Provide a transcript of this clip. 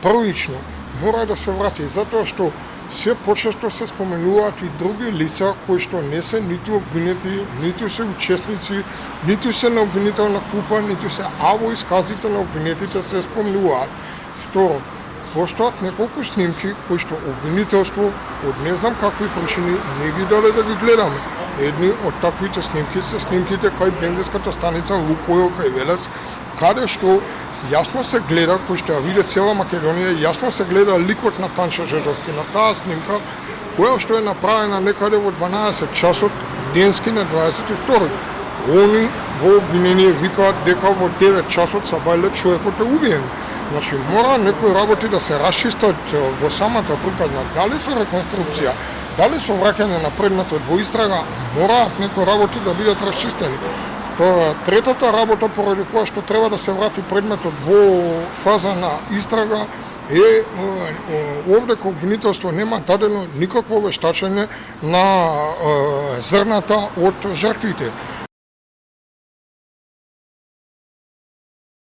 првично мора да се врати, затоа што се почесто се споменуваат и други лица кои што не се ниту обвинети, ниту се учесници, ниту се на обвинителна купа, ниту се аво исказите на обвинетите се споменуваат. Второ, постојат неколку снимки кои што обвинителство од не знам какви причини не ги даде да ги гледаме. Едни од таквите снимки се снимките кај бензинската станица Лукойл кај Велес, каде што јасно се гледа, кој што ја види цела Македонија, јасно се гледа ликот на Танчо Жежовски на таа снимка, која што е направена некаде во 12 часот денски на 22. Они во обвинение викаат дека во 9 часот са бајле човекот е убиен. Значи, мора некои работи да се расчистат во самата приказна, дали со реконструкција, дали со враќање на предметот во истрага, мораат некои работи да бидат расчистени. Третата работа поради која што треба да се врати предметот во фаза на истрага е овде кога обвинителство нема дадено никакво вештачење на зрната од жртвите.